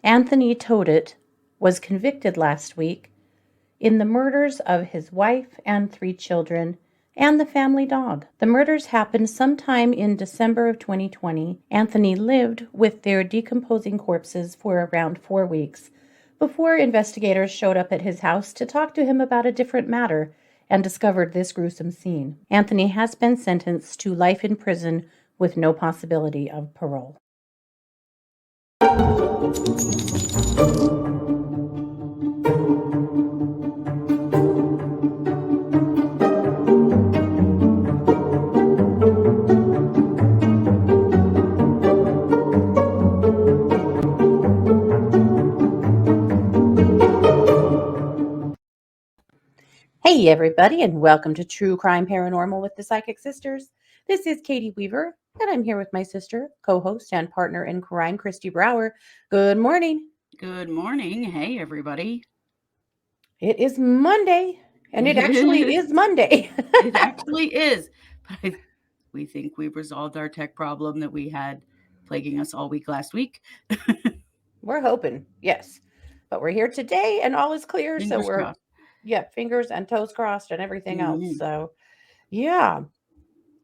Anthony Todet was convicted last week in the murders of his wife and 3 children and the family dog. The murders happened sometime in December of 2020. Anthony lived with their decomposing corpses for around 4 weeks before investigators showed up at his house to talk to him about a different matter and discovered this gruesome scene. Anthony has been sentenced to life in prison with no possibility of parole. Hey, everybody, and welcome to True Crime Paranormal with the Psychic Sisters. This is Katie Weaver, and I'm here with my sister, co-host, and partner in crime, Christy Brower. Good morning. Good morning. Hey, everybody. It is Monday, and it actually is Monday. It actually is. But we think we've resolved our tech problem that we had plaguing us all week last week. We're hoping, yes. But we're here today, and all is clear, so Fingers we're, crossed. fingers and toes crossed and everything else. Mhm. So, yeah.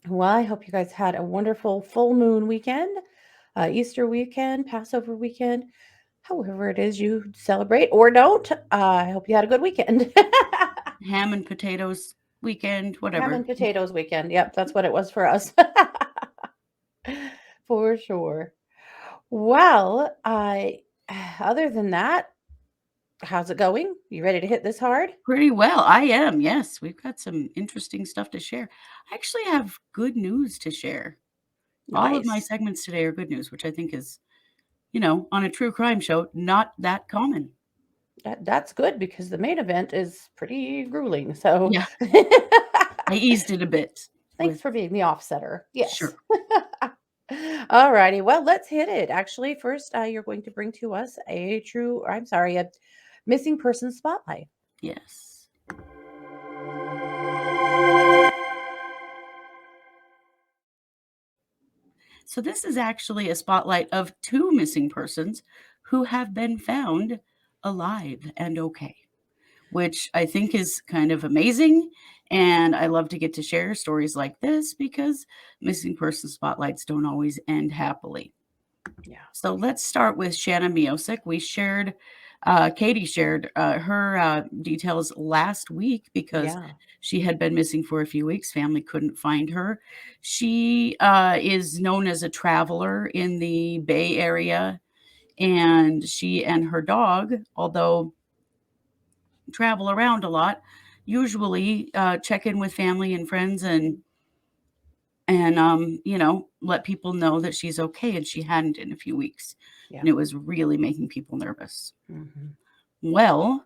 Well, I hope you guys had a wonderful full moon weekend, Easter weekend, Passover weekend, however it is you celebrate or don't. I hope you had a good weekend. Ham and potatoes weekend, Ham whatever. and potatoes weekend. Yep, that's what it was for us. For sure. Well, other than that, how's it going? You ready to hit this hard? Pretty well. I am. Yes, we've got some interesting stuff to share. I actually have good news to share. All of my Nice. segments today are good news, which I think is, on a true crime show, not that common. That's good because the main event is pretty grueling. So Yeah, I eased it a bit. thanks for being the offsetter. Yes. Sure. All righty. Well, let's hit it. Actually, first, you're going to bring to us a missing person spotlight. Yes. So this is actually a spotlight of 2 missing persons who have been found alive and okay, which I think is kind of amazing. And I love to get to share stories like this because missing person spotlights don't always end happily. Yeah. So let's start with Shanna Miosik. Katie shared her details last week because Yeah. she had been missing for a few weeks. Family couldn't find her. She is known as a traveler in the Bay Area, and she and her dog, although travel around a lot, usually check in with family and friends and let people know that she's okay, and she hadn't in a few weeks. Yeah. And it was really making people nervous. Mm-hmm. Well,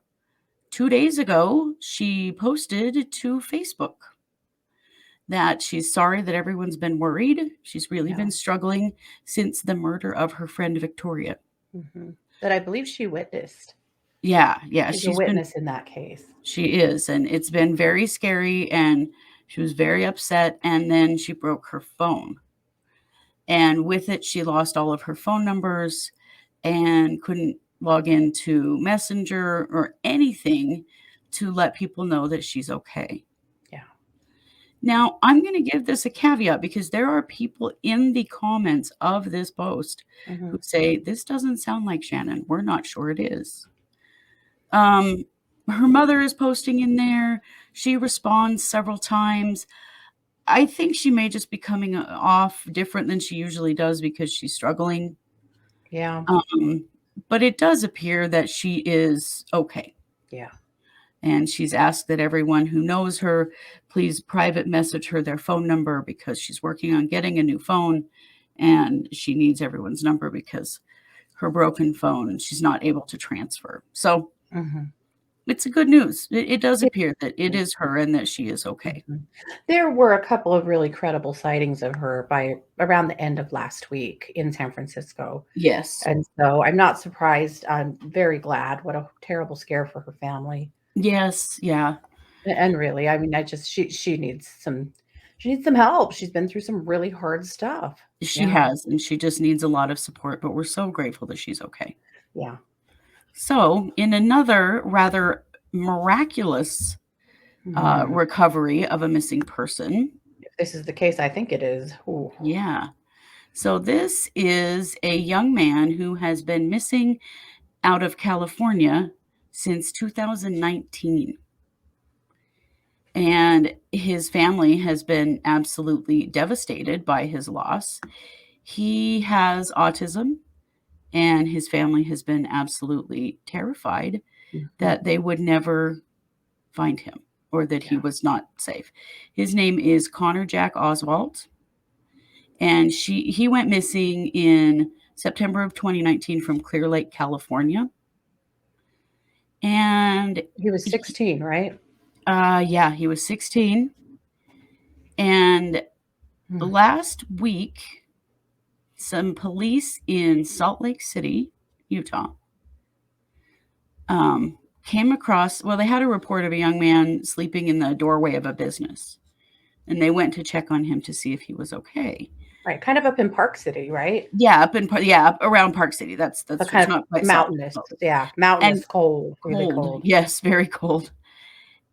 2 days ago, she posted to Facebook that she's sorry that everyone's been worried. She's really been struggling since the murder of her friend Victoria. Mm-hmm. That I believe she witnessed. Yeah, She's a witness in that case. She is, and it's been very scary, and she was very upset, and then she broke her phone. And with it, she lost all of her phone numbers and couldn't log into Messenger or anything to let people know that she's okay. Yeah. Now, I'm going to give this a caveat because there are people in the comments of this post who say, this doesn't sound like Shannon. We're not sure it is. Her mother is posting in there. She responds several times. I think she may just be coming off different than she usually does because she's struggling. Yeah. But it does appear that she is okay. Yeah. And she's asked that everyone who knows her, please private message her their phone number because she's working on getting a new phone and she needs everyone's number because her broken phone, she's not able to transfer. So it's a good news. It does appear that it is her and that she is okay. There were a couple of really credible sightings of her by around the end of last week in San Francisco. Yes. And so I'm not surprised. I'm very glad. What a terrible scare for her family. Yes. Yeah. And really, I mean, she needs some help. She's been through some really hard stuff. She has, and she just needs a lot of support, but we're so grateful that she's okay. Yeah. So, in another rather miraculous Mhm. recovery of a missing person, If this is the case, I think it is. Ooh. yeah. So, this is a young man who has been missing out of California since 2019. And his family has been absolutely devastated by his loss. He has autism, and his family has been absolutely terrified Mhm. that they would never find him or that he Yeah. was not safe. His name is Connor Jack Oswalt, and he went missing in September of 2019 from Clear Lake, California. And He was 16, right? yeah, he was 16. And Mm. last week, some police in Salt Lake City, Utah, came across, well, they had a report of a young man sleeping in the doorway of a business, and they went to check on him to see if he was okay. Right, kind of up in Park City, right? Yeah, yeah, around Park City. So That's true. It's kind of not quite Salt mountainous. Salt Lake. Yeah, And mountainous, cold, really cold. cold. Yes, very cold.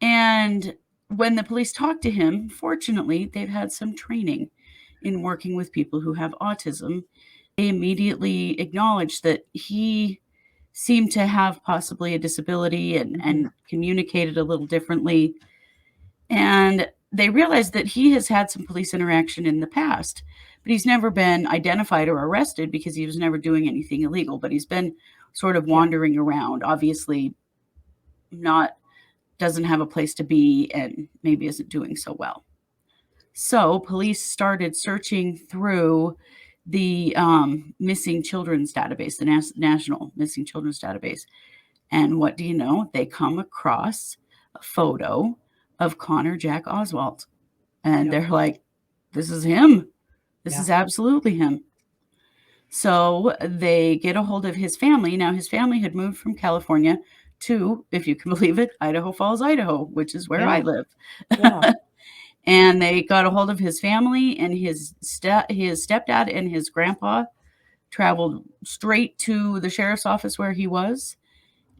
And when the police talked to him, fortunately, they've had some training in working with people who have autism. They immediately acknowledged that he seemed to have possibly a disability Mhm. and communicated a little differently. And they realized that he has had some police interaction in the past, but he's never been identified or arrested because he was never doing anything illegal. But he's been sort of Yeah. wandering around, obviously not doesn't have a place to be and maybe isn't doing so well. So police started searching through the missing children's database, the National Missing Children's Database. And what do you know? They come across a photo of Connor Jack Oswalt. And Yep. they're like, this is him. This Yeah. is absolutely him. So they get a hold of his family. Now, his family had moved from California to, if you can believe it, Idaho Falls, Idaho, which is where I Yeah. live. Yeah. And they got a hold of his family, and his stepdad and his grandpa traveled straight to the sheriff's office where he was,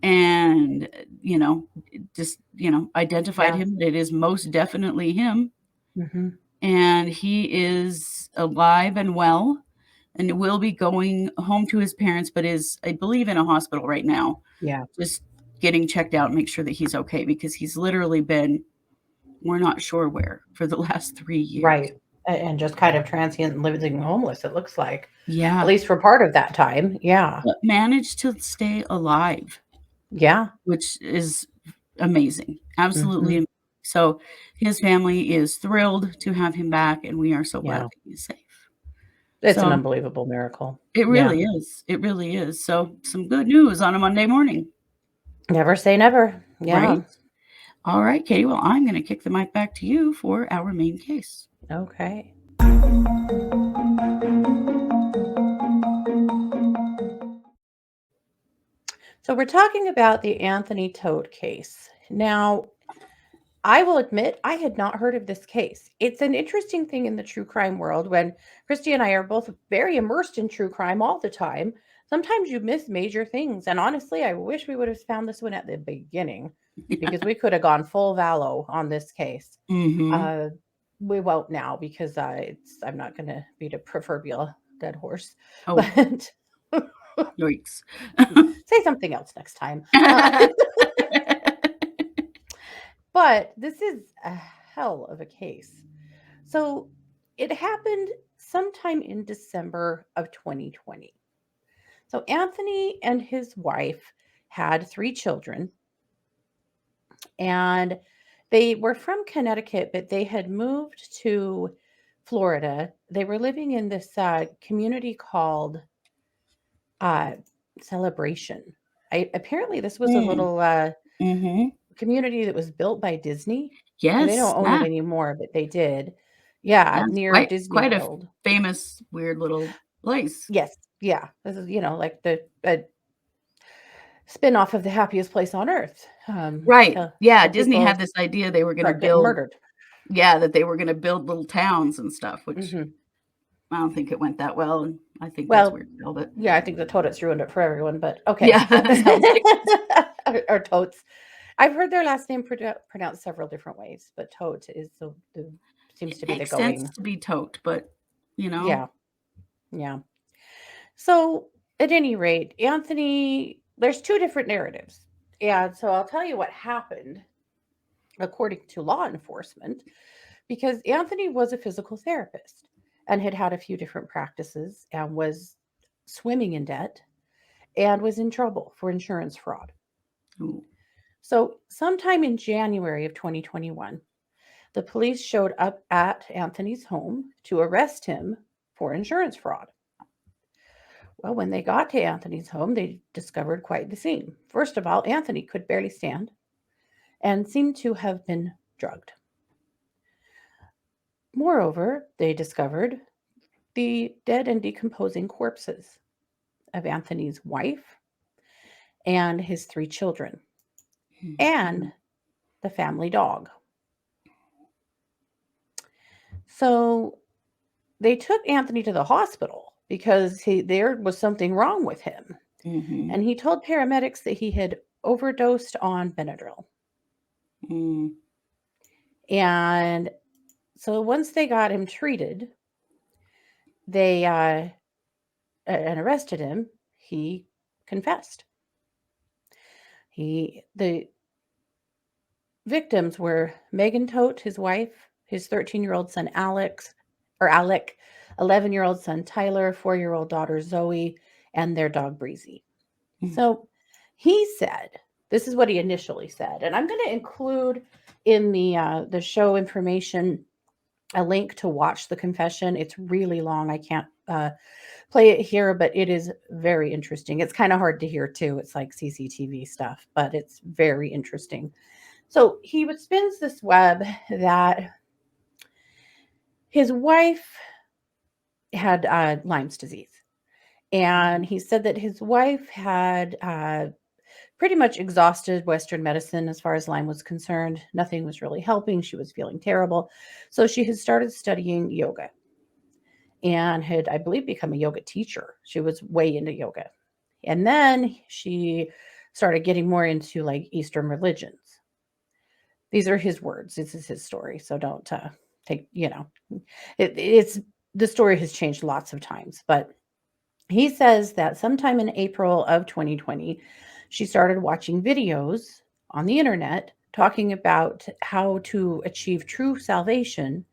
and just identified Yeah. him. It is most definitely him, Mhm. and he is alive and well, and will be going home to his parents, but is, I believe, in a hospital right now, Yeah. just getting checked out and make sure that he's okay, because he's literally been, we're not sure where, for the last 3 years. Right. And just kind of transient and living homeless, it looks like, at Yeah, least for part of that time. Yeah. but managed to stay alive, Yeah. which is amazing, absolutely Mhm. amazing. So his family is thrilled to have him back, and we are so glad Yeah. that he's safe. It's an So unbelievable miracle. it Yeah. really is. It really is. So some good news on a Monday morning, Never say never. right? Yeah. All right, Katie. Well, I'm going to kick the mic back to you for our main case. Okay. So we're talking about the Anthony Toad case. Now, I will admit I had not heard of this case. It's an interesting thing in the true crime world when Christy and I are both very immersed in true crime all the time. Sometimes you miss major things. And honestly, I wish we would have found this one at the beginning because we could have gone full Valo on this case. Mm-hmm. Uh, we won't now because I'm not going to beat a proverbial dead horse. Oh, But yikes. say something else next time. But this is a hell of a case. So it happened sometime in December of 2020. So Anthony and his wife had three children, and they were from Connecticut, but they had moved to Florida. They were living in this community called uh, Celebration. Apparently, this was a Mm, little mm-hmm. community that was built by Disney, and they Yes. don't own it Yeah. anymore, but they did. Yeah, Yes. near Quite a Disney World. famous, weird little place. Yes, yeah. This is, like the spin-off of The Happiest Place on Earth. Right. Yeah. Till Disney people had this idea they were going to start getting build, murdered. yeah, that they were going to build little towns and stuff, which Mhm. I don't think it went that well, and I think that's Well, where it failed it. yeah, I think the totes ruined it for everyone, but okay. Yeah, that sounds like it. Or totes. I've heard their last name pronounced several different ways, but tote is the seems It to be the makes sense going. to be tote, but, you know? Yeah, yeah. So, at any rate, Anthony, there's two different narratives. And so I'll tell you what happened according to law enforcement, because Anthony was a physical therapist and had had a few different practices and was swimming in debt and was in trouble for insurance fraud. Ooh. So, sometime in January of 2021, the police showed up at Anthony's home to arrest him for insurance fraud. Well, when they got to Anthony's home, they discovered quite the scene. First of all, Anthony could barely stand and seemed to have been drugged. Moreover, they discovered the dead and decomposing corpses of Anthony's wife and his three children and the family dog. So they took Anthony to the hospital because there was something wrong with him. Mhm. And he told paramedics that he had overdosed on Benadryl. Mm. And so once they got him treated, they and arrested him. He confessed. The victims were Megan Tote, his wife, his 13-year-old son Alec, 11-year-old son Tyler, 4-year-old daughter Zoe, and their dog Breezy. Mm. So he said, this is what he initially said, and I'm going to include in the show information a link to watch the confession. It's really long. I can't play it here, but it is very interesting. It's kind of hard to hear too. It's like CCTV stuff, but it's very interesting. So he spins this web that his wife had Lyme's disease. And he said that his wife had pretty much exhausted Western medicine as far as Lyme was concerned. Nothing was really helping. She was feeling terrible. So she had started studying yoga and had, I believe, become a yoga teacher. She was way into yoga. And then she started getting more into like Eastern religions. These are his words. This is his story. So don't take, it's the story has changed lots of times, but he says that sometime in April of 2020, she started watching videos on the internet talking about how to achieve true salvation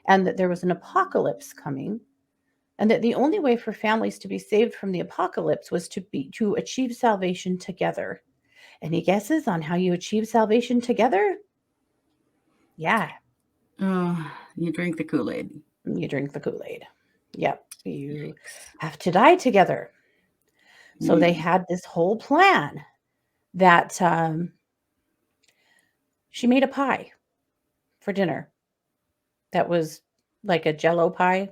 and that there was an apocalypse coming and that the only way for families to be saved from the apocalypse was to achieve salvation together. Any guesses on how you achieve salvation together? Yeah, You drink the Kool-Aid. you drink the Kool-Aid. Yep, you Yikes. have to die together. So they Mm. had this whole plan that she made a pie for dinner that was like a Jello pie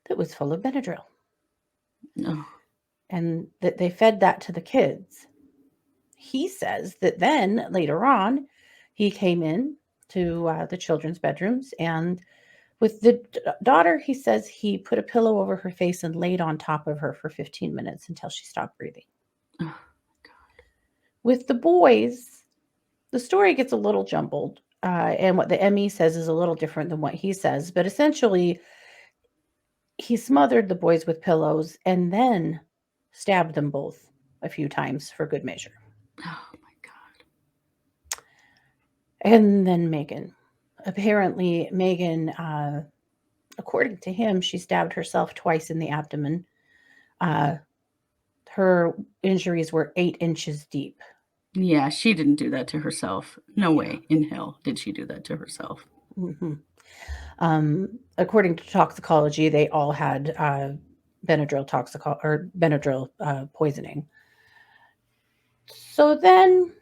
that was full of Benadryl, Oh. and that they fed that to the kids. He says that then later on, he came in to the children's bedrooms, and with the daughter, he says he put a pillow over her face and laid on top of her for 15 minutes until she stopped breathing. Oh. With the boys, the story gets a little jumbled, and what the ME says is a little different than what he says, but essentially, he smothered the boys with pillows and then stabbed them both a few times for good measure. Oh my God. And then Megan. Apparently, Megan, according to him, she stabbed herself twice in the abdomen. Uh, her injuries were 8 inches deep. Yeah, she didn't do that to herself. No Yeah. way in hell did she do that to herself. hmm According to toxicology, they all had Benadryl poisoning. So then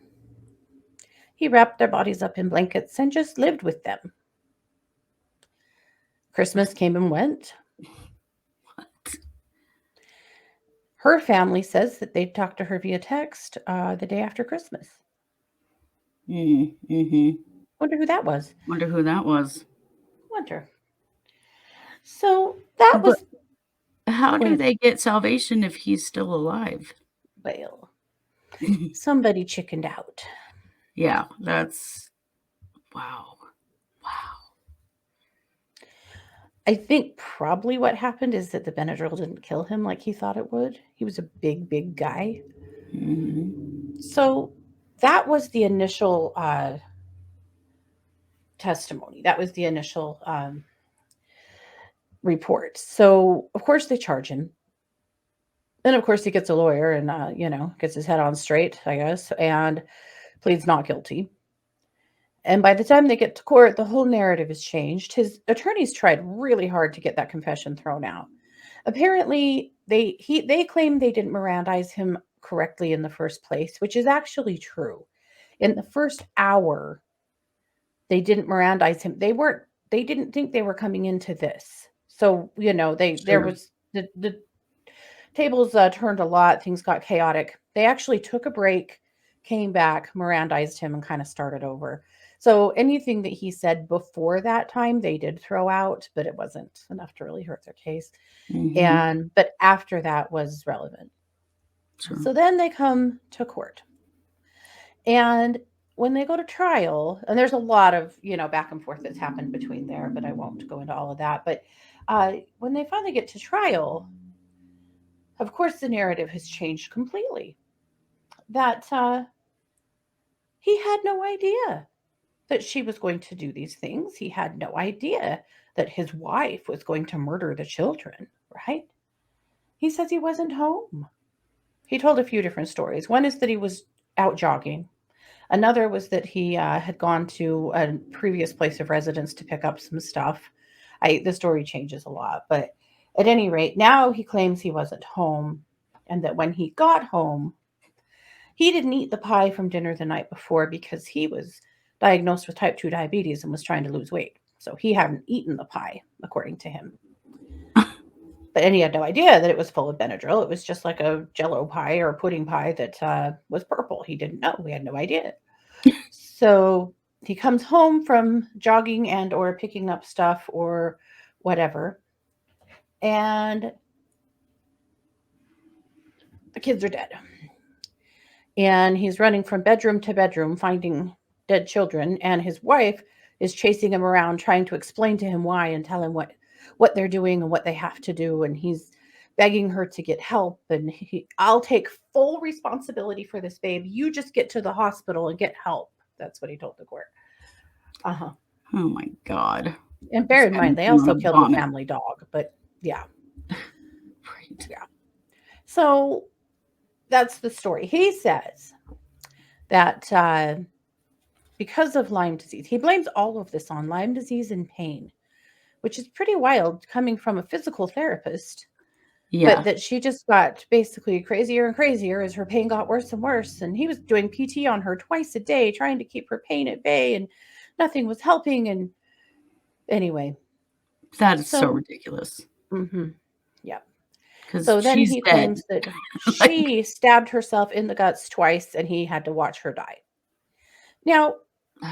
he wrapped their bodies up in blankets and just lived with them. Christmas came and went. What? Her family says that they talked to her via text the day after Christmas. Mm-hmm. Wonder who that was. Wonder who that was. Wonder. So that But was, how go do ahead. they get salvation if he's still alive? Well, somebody chickened out. Yeah, that's wow. Wow. I think probably what happened is that the Benadryl didn't kill him like he thought it would. He was a big, big guy. So that was the initial testimony. That was the initial report. So, of course, they charge him. And of course, he gets a lawyer and, gets his head on straight, I guess, and pleads not guilty. And by the time they get to court, the whole narrative has changed. His attorneys tried really hard to get that confession thrown out. Apparently, they claim they didn't Mirandize him correctly in the first place, which is actually true. In the first hour, they didn't Mirandize him. They didn't think they were coming into this. So, there Sure. was the tables turned a lot, things got chaotic. They actually took a break, came back, Mirandized him, and kind of started over. So anything that he said before that time, they did throw out, but it wasn't enough to really hurt their case. Mhm. And but after that was relevant. Sure. So then they come to court. And when they go to trial, and there's a lot of, back and forth that's happened between there, but I won't go into all of that. But when they finally get to trial, of course, the narrative has changed completely. That he had no idea that she was going to do these things. He had no idea that his wife was going to murder the children, right? He says he wasn't home. He told a few different stories. One is that he was out jogging. Another was that he had gone to a previous place of residence to pick up some stuff. The story changes a lot, but at any rate, now he claims he wasn't home, and that when he got home, he didn't eat the pie from dinner the night before because he was diagnosed with type 2 diabetes and was trying to lose weight. So he hadn't eaten the pie, according to him. And he had no idea that it was full of Benadryl. It was just like a jello pie or a pudding pie that was purple. He didn't know. We had no idea. So he comes home from jogging and or picking up stuff or whatever. And the kids are dead. And he's running from bedroom to bedroom finding dead children, and his wife is chasing him around trying to explain to him why and tell him what they're doing and what they have to do, and he's begging her to get help, and I'll take full responsibility for this, babe, you just get to the hospital and get help. That's what he told the court. Uh-huh. Oh my God. And bear This in guy mind must they be on also a killed the vomit. family dog, but yeah. Right. Yeah. So that's the story. He says that because of Lyme disease. He blames all of this on Lyme disease and pain, which is pretty wild coming from a physical therapist. But Yeah. that she just got basically crazier and crazier as her pain got worse and worse. And he was doing PT on her twice a day, trying to keep her pain at bay, and nothing was helping. And anyway, That is so so ridiculous. yeah. Because So then she's he dead. claims that Like, she stabbed herself in the guts twice and he had to watch her die. Now,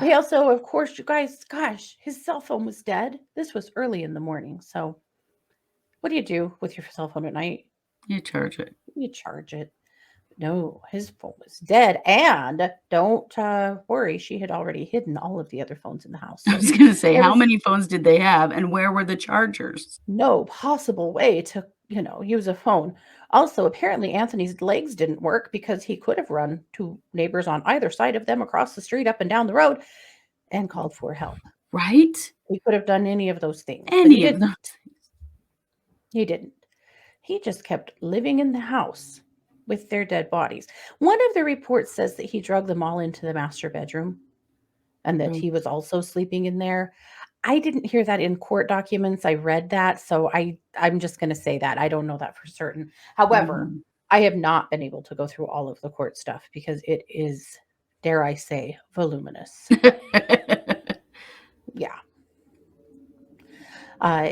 he also, of course, you guys, gosh, his cell phone was dead. This was early in the morning. So, what do you do with your cell phone at night? you charge it. You charge it. No, his phone was dead. And don't worry, she had already hidden all of the other phones in the house. I So, was gonna say, there how was many phones did they have, and where were the chargers? no possible way to, use a phone. Also, apparently, Anthony's legs didn't work because he could have run to neighbors on either side of them across the street, up and down the road, and called for help. Right? He could have done any of those things, but he Any of didn't. those. He didn't. He just kept living in the house with their dead bodies. One of the reports says that he drugged them all into the master bedroom and that Mm, he was also sleeping in there. I didn't hear that in court documents. I read that, so I'm just going to say that. I don't know that for certain. However, mhm. I have not been able to go through all of the court stuff because it is, dare I say, voluminous. Yeah. Uh,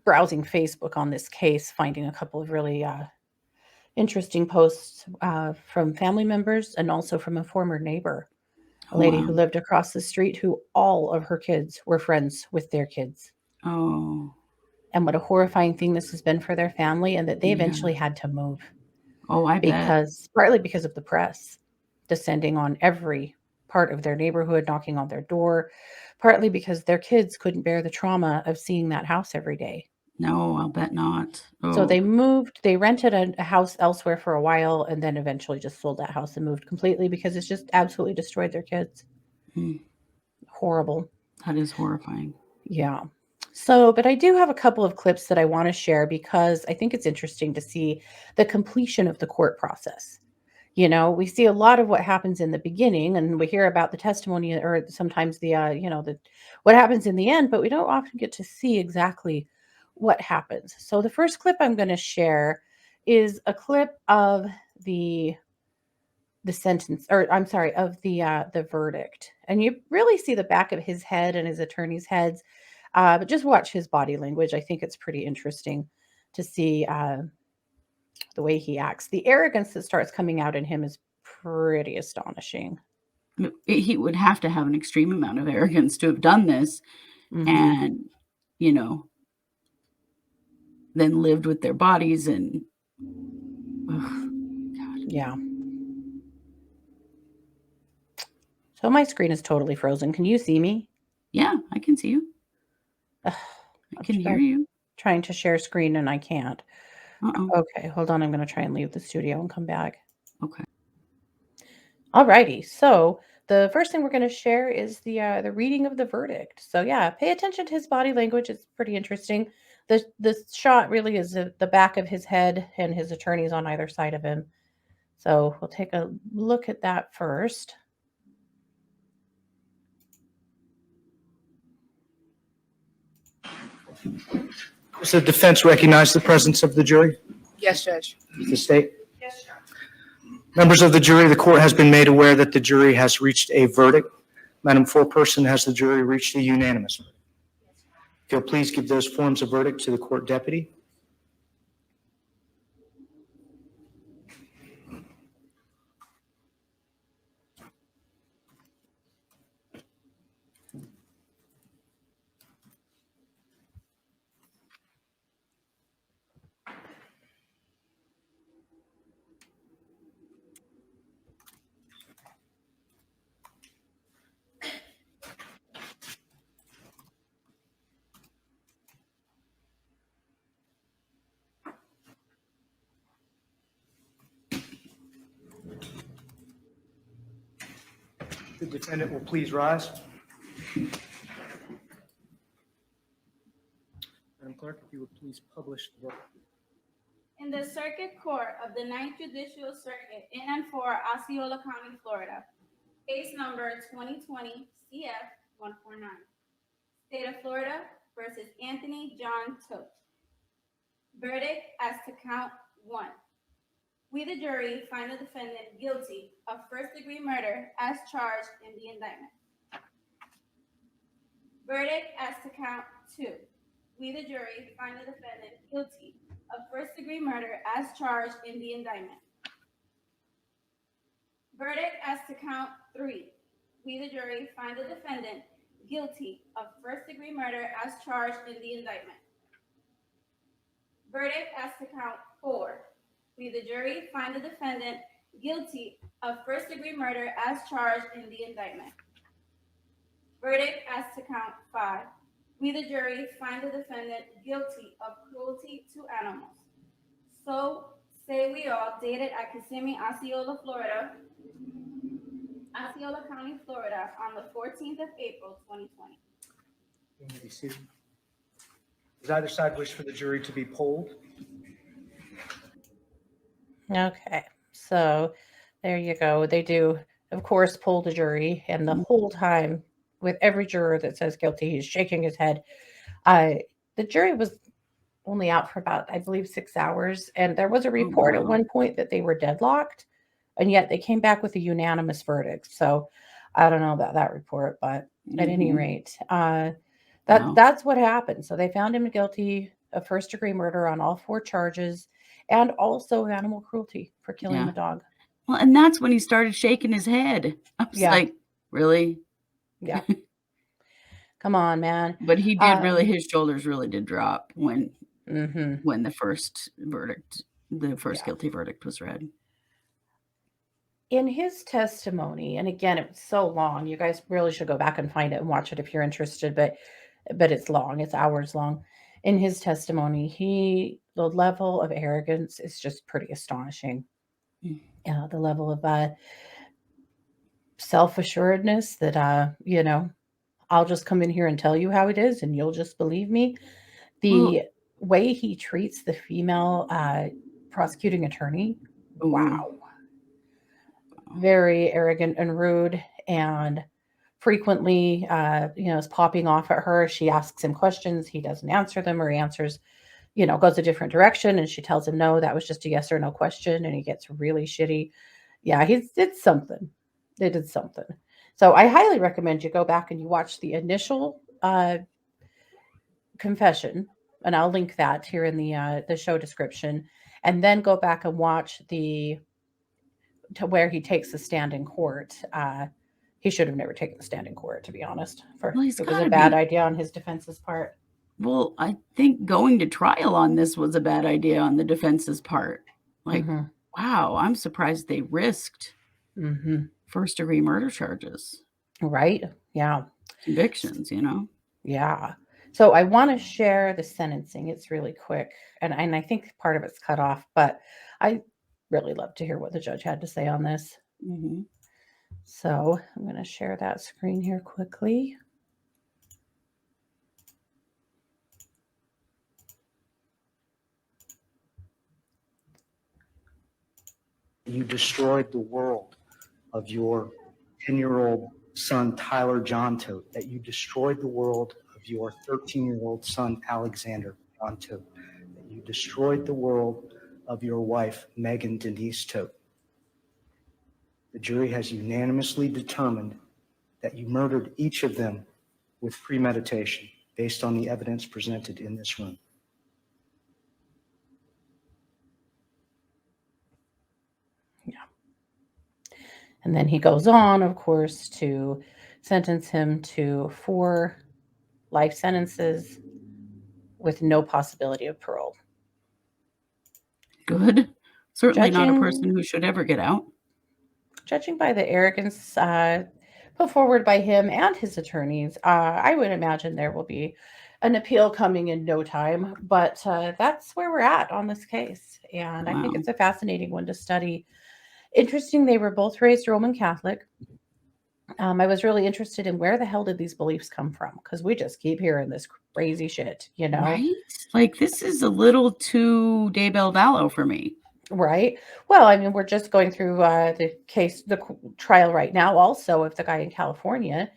Browsing Facebook on this case, finding a couple of really interesting posts from family members and also from a former neighbor, a Oh, lady wow. who lived across the street who all of her kids were friends with their kids. Oh, and what a horrifying thing this has been for their family, and that they yeah. eventually had to move Oh, I bet. partly because of the press descending on every part of their neighborhood, knocking on their door, partly because their kids couldn't bear the trauma of seeing that house every day. No, I'll bet not. So they Oh, moved, they rented a house elsewhere for a while and then eventually just sold that house and moved completely because it's just absolutely destroyed their kids. hmm, Horrible. that is horrifying. Yeah. So, but I do have a couple of clips that I want to share because I think it's interesting to see the completion of the court process. We see a lot of what happens in the beginning and we hear about the testimony or sometimes the what happens in the end, but we don't often get to see exactly what happens. So the first clip I'm going to share is a clip of the the sentence, or I'm sorry, of the verdict. And you really see the back of his head and his attorney's heads. But just watch his body language. I think it's pretty interesting to see the way he acts. The arrogance that starts coming out in him is pretty astonishing. He would have to have an extreme amount of arrogance to have done this Hmm. and, you know, then lived with their bodies and ugh, God. Yeah. So my screen is totally frozen. Can you see me? Yeah, I can see you. Ugh, I can hear you. trying to share screen and I can't. Uh-oh. Okay, hold on. I'm going to try and leave the studio and come back. Okay. Alrighty. So the first thing we're going to share is the reading of the verdict. So yeah, pay attention to his body language. It's pretty interesting. The shot really is the back of his head and his attorneys on either side of him. So we'll take a look at that first. Does the defense recognize the presence of the jury? Yes, Judge. The state? Yes, Judge. Members of the jury, the court has been made aware that the jury has reached a verdict. Madam Foreperson, has the jury reached a unanimous verdict? If you'll please give those forms of verdict to the court deputy. The defendant will please rise. Madam Clerk, if you would please publish the verdict. In the Circuit Court of the Ninth Judicial Circuit in and for Osceola County, Florida, case number 2020 CF 149, State of Florida versus Anthony John Tote. Verdict as to count 1. We, the jury, find the defendant guilty of first-degree murder as charged in the indictment. Verdict as to count 2. We, the jury, find the defendant guilty of first-degree murder as charged in the indictment. Verdict as to count 3. We, the jury, find the defendant guilty of first-degree murder as charged in the indictment. Verdict as to count 4. We, the jury, find the defendant guilty of first-degree murder as charged in the indictment. Verdict as to count 5. We, the jury, find the defendant guilty of cruelty to animals. So say we all, dated at Kissimmee, Osceola, Florida, Osceola County, Florida, on the 14th of April, 2020. You may be seated. Does either side wish for the jury to be polled? Okay, so there you go. They do, of course, poll the jury, and the whole time, with every juror that says guilty, he's shaking his head. The jury was only out for about, I believe, 6 hours, and there was a report at wow. one point that they were deadlocked, and yet they came back with a unanimous verdict. So I don't know about that report, but at any Mhm. rate, Wow. that's what happened. So they found him guilty of first-degree murder on all 4 charges, and also animal cruelty for killing Yeah. the dog. Well, and that's when he started shaking his head. I was Yeah. like, really? Yeah. Come on, man. But he did really, Um, his shoulders really did drop when mhm. the first Yeah. guilty verdict was read. In his testimony, and again, it was so long. You guys really should go back and find it and watch it if you're interested, but it's long. It's hours long. In his testimony, the level of arrogance is just pretty astonishing. Mm. The level of self-assuredness that I'll just come in here and tell you how it is and you'll just believe me. Well, The way he treats the female prosecuting attorney, ooh, wow. Very arrogant and rude, and frequently is popping off at her. She asks him questions, he doesn't answer them, or he answers, goes a different direction, and she tells him no, that was just a yes or no question, and he gets really shitty. Yeah, it's something. It is something. So I highly recommend you go back and you watch the initial confession, and I'll link that here in the show description, and then go back and watch to where he takes the stand in court. He should have never taken the stand in court, to be honest. For well, he's it was a gotta bad be. idea on his defense's part. Well, I think going to trial on this was a bad idea on the defense's part. Like, Hmm. wow, I'm surprised they risked Hmm. first-degree murder charges, Right? Yeah. convictions, you know? Yeah. So I want to share the sentencing. It's really quick, and I think part of it's cut off, but I really love to hear what the judge had to say on this. Mhm. So I'm going to share that screen here quickly. You destroyed the world of your 10-year-old son, Tyler John Tote, that you destroyed the world of your 13-year-old son, Alexander John Tote, that you destroyed the world of your wife, Megan Denise Tote. The jury has unanimously determined that you murdered each of them with premeditation based on the evidence presented in this room. And then he goes on, of course, to sentence him to 4 life sentences with no possibility of parole. Good. Certainly not a person Judging who should ever get out. judging by the arrogance put forward by him and his attorneys, I would imagine there will be an appeal coming in no time. But that's where we're at on this case, and I think Wow. it's a fascinating one to study. Interesting, they were both raised Roman Catholic. I was really interested in where the hell did these beliefs come from? Because we just keep hearing this crazy shit, Right? Like, this is a little too Daybell Vallow for me. Right. Well, I mean, we're just going through trial right now, also of the guy in California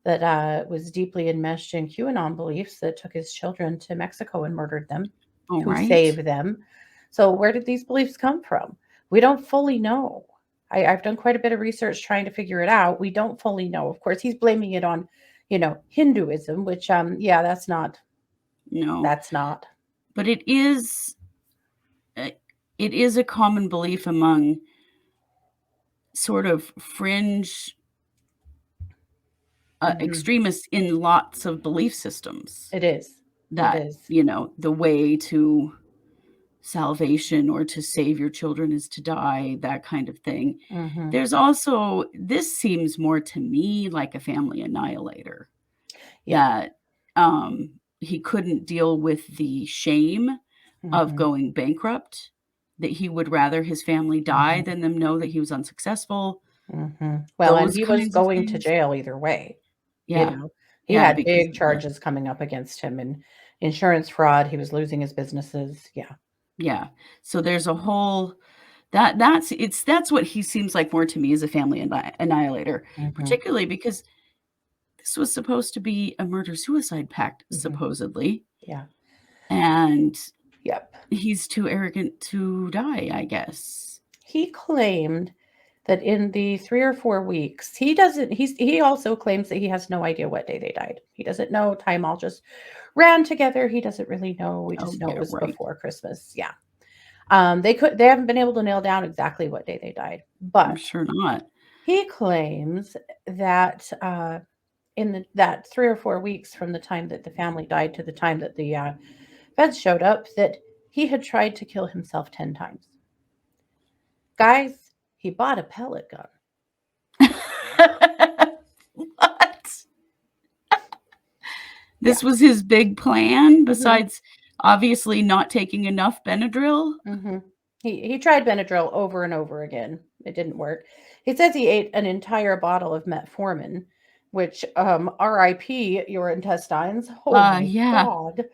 that was deeply enmeshed in QAnon beliefs that took his children to Mexico and murdered them Oh, to right? save them. So, where did these beliefs come from? We don't fully know. I've done quite a bit of research trying to figure it out. We don't fully know. Of course, he's blaming it on, Hinduism, which, yeah, No. that's not. But it is a common belief among sort of fringe Mhm. extremists in lots of belief systems It is. It that, is. the way to salvation or to save your children is to die, that kind of thing. Hmm. There's also, this seems more to me like a family annihilator, Yeah. that he couldn't deal with the shame of Hmm. going bankrupt, that he would rather his family die Mhm. than them know that he was unsuccessful, Well, and those he was kinds of going to things. jail either way, you Yeah. know? He Yeah, had because big of the, charges coming up against him and insurance fraud, he was losing his businesses, yeah. yeah. So there's a whole, that's what he seems like more to me as a family annihilator, Mhm, particularly because this was supposed to be a murder-suicide pact, mhm, supposedly, yeah, and yep. he's too arrogant to die, I guess. He claimed that in the 3 or 4 weeks he also claims that he has no idea what day they died. He doesn't know, time all just ran together, he doesn't really know, we Oh, just know it yeah, was right. before Christmas, yeah. They haven't been able to nail down exactly what day they died, I'm but sure not. he claims that, in that 3 or 4 weeks from the time that the family died to the time that the feds showed up that he had tried to kill himself 10 times. Guys, he bought a pellet gun. What? This was his big plan, besides obviously not taking enough Benadryl? Mm-hmm. He tried Benadryl over and over again. It didn't work. He says he ate an entire bottle of metformin, which RIP your intestines. Oh my Yeah. God.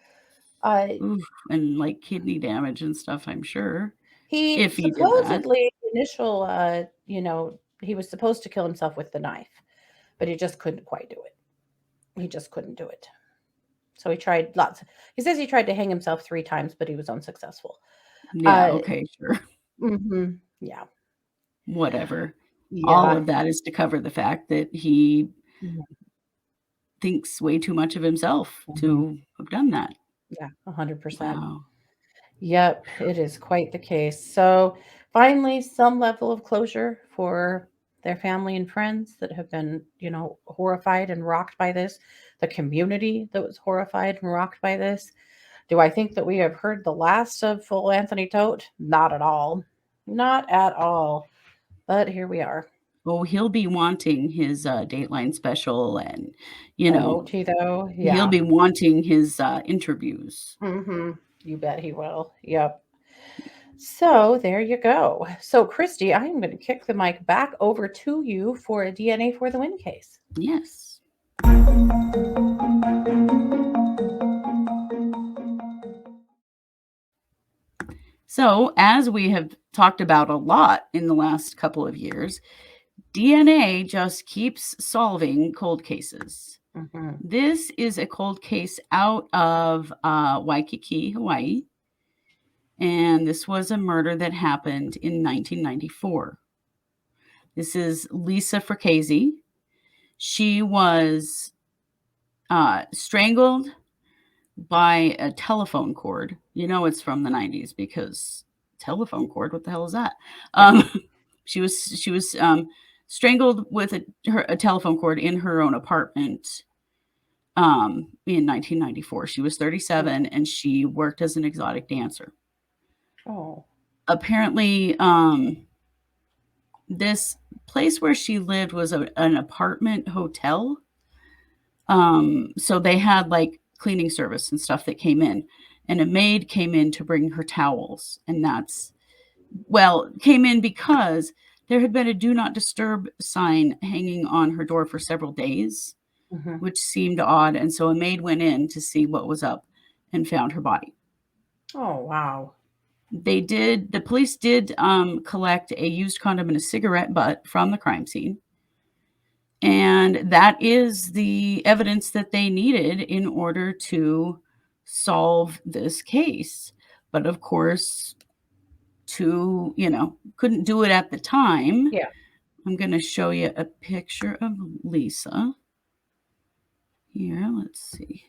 Oof, and like kidney damage and stuff, I'm sure. He If he did that. supposedly initial he was supposed to kill himself with the knife, but he just couldn't quite do it. He just couldn't do it. So he tried he says he tried to hang himself 3 times, but he was unsuccessful. Yeah, okay, sure. Yeah. Whatever. All Yeah. of that is to cover the fact that he Mhm. thinks way too much of himself to have done that. Yeah, 100%. Wow. Yep, it is quite the case. So finally, some level of closure for their family and friends that have been, horrified and rocked by this, the community that was horrified and rocked by this. Do I think that we have heard the last of full Anthony Tote? Not at all. Not at all. But here we are. Oh, he'll be wanting his Dateline special, and you know, Won't he though? he'll Yeah. be wanting his interviews. You bet he will. Yep. So there you go. So Christy, I am going to kick the mic back over to you for a DNA for the win case. Yes. So, as we have talked about a lot in the last couple of years, DNA just keeps solving cold cases. This is a cold case out of Waikiki, Hawaii. And this was a murder that happened in 1994. This is Lisa Fracasey. She was strangled by a telephone cord. You know it's from the 90s because telephone cord, what the hell is that? She was strangled with a telephone cord in her own apartment in 1994. She was 37 and she worked as an exotic dancer. Oh. Apparently, this place where she lived was an apartment hotel. So they had like cleaning service and stuff that came in, and a maid came in to bring her towels. And came in because there had been a do not disturb sign hanging on her door for several days, which seemed odd. And so a maid went in to see what was up and found her body. Oh, wow. The police did collect a used condom and a cigarette butt from the crime scene. And that is the evidence that they needed in order to solve this case. But of course, couldn't do it at the time. Yeah. I'm going to show you a picture of Lisa. Here, let's see.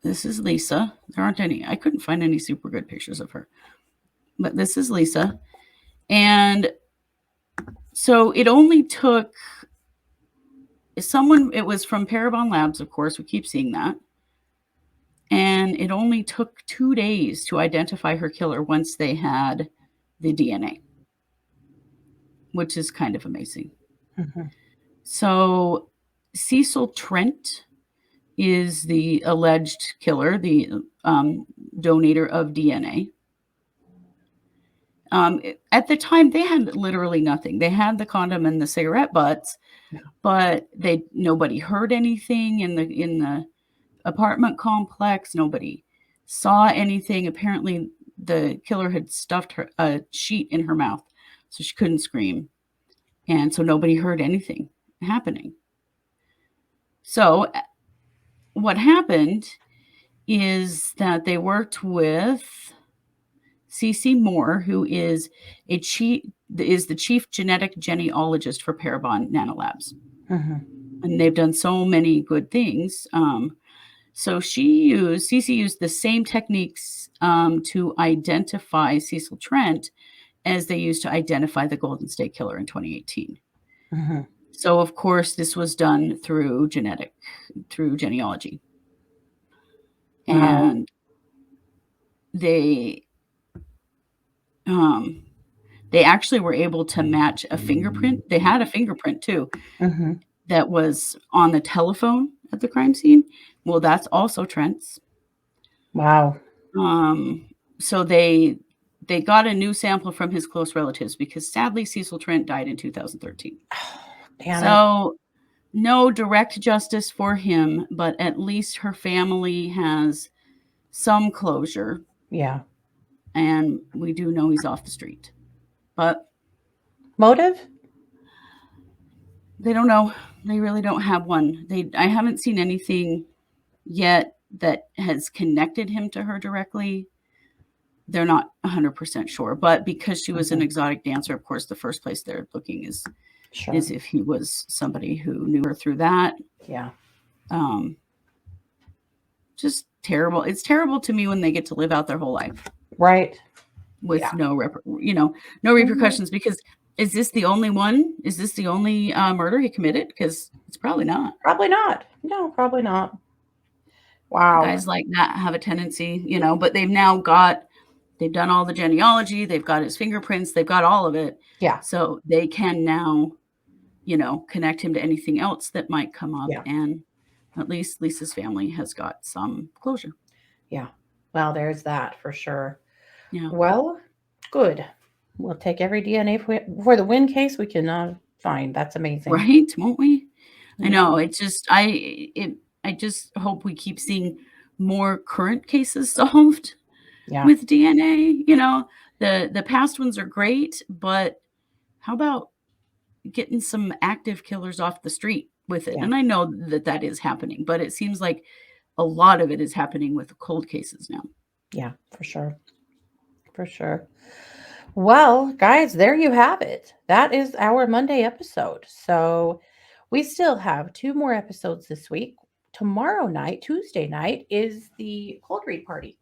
This is Lisa. There aren't any. I couldn't find any super good pictures of her. But this is Lisa. And so it only took it was from Parabon Labs, of course. We keep seeing that. And it only took 2 days to identify her killer once they had the DNA, which is kind of amazing. So Cecil Trent is the alleged killer, the donator of DNA. At the time, they had literally nothing. They had the condom and the cigarette butts, but nobody heard anything in the apartment complex. Nobody saw anything. Apparently, the killer had stuffed a sheet in her mouth so she couldn't scream, and so nobody heard anything happening. So what happened is that they worked with Cece Moore, who is the chief genetic genealogist for Parabon Nanolabs. And they've done so many good things. So Cece used the same techniques to identify Cecil Trent as they used to identify the Golden State Killer in 2018. Mhm. So, of course, this was done through genealogy. Wow. And they actually were able to match a fingerprint. They had a fingerprint too Mhm. that was on the telephone at the crime scene. Well, that's also Trent's. Wow. So they got a new sample from his close relatives because sadly Cecil Trent died in 2013. Damn it. So no direct justice for him, but at least her family has some closure, Yeah. and we do know he's off the street. But Motive? they don't know. They really don't have one. I haven't seen anything yet that has connected him to her directly. They're not 100% sure, but because she was an exotic dancer, of course, the first place they're looking is Sure. if he was somebody who knew her through that. Yeah. Just terrible. It's terrible to me when they get to live out their whole life Right. with Yeah. no repercussions. Because is this the only one? Is this the only murder he committed? Because it's probably not. Probably not. No, probably not. Wow. Guys like that have a tendency, but they've done all the genealogy. They've got his fingerprints. They've got all of it. Yeah. So they can now, connect him to anything else that might come up. Yeah. And at least Lisa's family has got some closure. Yeah. Well, there's that for sure. Yeah. Well, good. We'll take every DNA for the win case we can find. That's amazing. Right? Won't we? Yeah. I know. It's just, I just hope we keep seeing more current cases solved Yeah. with DNA. The past ones are great, but how about getting some active killers off the street with it? Yeah. And I know that is happening, but it seems like a lot of it is happening with cold cases now. Yeah, for sure. For sure. Well, guys, there you have it. That is our Monday episode. So we still have 2 more episodes this week. Tomorrow night, Tuesday night, is the cold read party.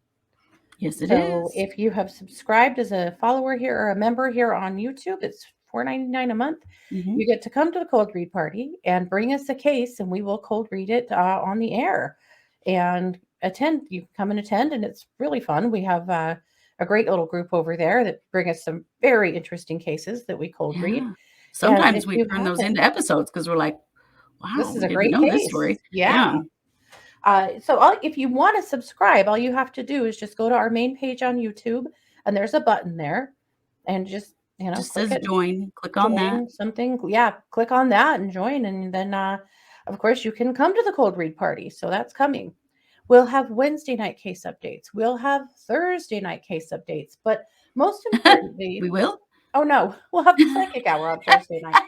Yes, it So is. if you have subscribed as a follower here or a member here on YouTube, it's $4.99 a month. Mhm. You get to come to the cold read party and bring us a case, and we will cold read it on the air and attend. You can come and attend, and it's really fun. We have a great little group over there that bring us some very interesting cases that we cold read. Yeah. Sometimes if we you turn those haven't- into episodes because we're like, wow, This is we a didn't great know this case. story. Yeah. If you want to subscribe, all you have to do is just go to our main page on YouTube, and there's a button there, and just Just click says it. join. Click on that. Join something. Yeah, click on that and join. And then, of course, you can come to the cold read party. So that's coming. We'll have Wednesday night case updates. We'll have Thursday night case updates. But most importantly, We will? oh no, we'll have the psychic hour on Thursday night.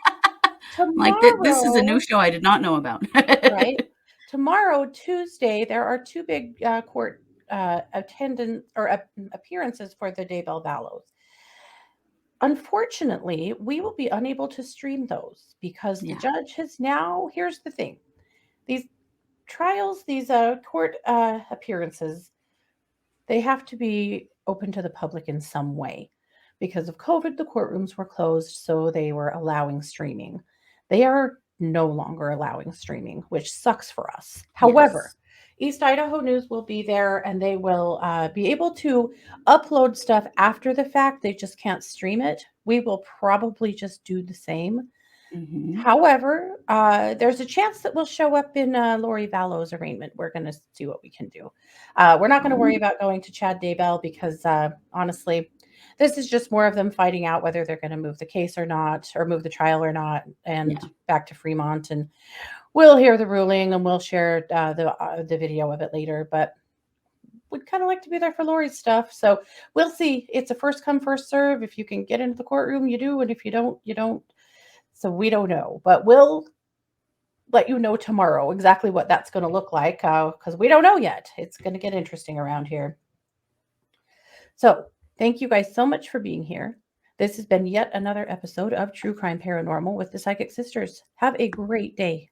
Like this is a new show I did not know about. Right? Tomorrow, Tuesday, there are 2 big court attendance or appearances for the Daybell Vallows. Unfortunately, we will be unable to stream those because the Yeah. judge has now, here's the thing. These trials, these court appearances, they have to be open to the public in some way. Because of COVID, the courtrooms were closed, so they were allowing streaming. They are no longer allowing streaming, which sucks for us. However, East Idaho News will be there, and they will be able to upload stuff after the fact. They just can't stream it. We will probably just do the same. Mhm. However, there's a chance that we'll show up in Lori Vallow's arraignment. We're going to see what we can do. We're not going to worry about going to Chad Daybell because honestly, this is just more of them fighting out whether they're going to move the case or not, or move the trial or not, and back to Fremont. And we'll hear the ruling and we'll share the video of it later. But we'd kind of like to be there for Lori's stuff. So we'll see. It's a first come, first serve. If you can get into the courtroom, you do. And if you don't, you don't. So we don't know. But we'll let you know tomorrow exactly what that's going to look like because we don't know yet. It's going to get interesting around here. So thank you guys so much for being here. This has been yet another episode of True Crime Paranormal with the Psychic Sisters. Have a great day.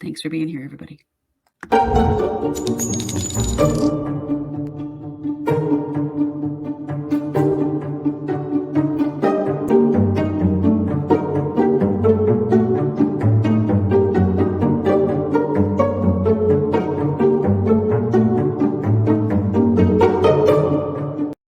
Thanks for being here, everybody.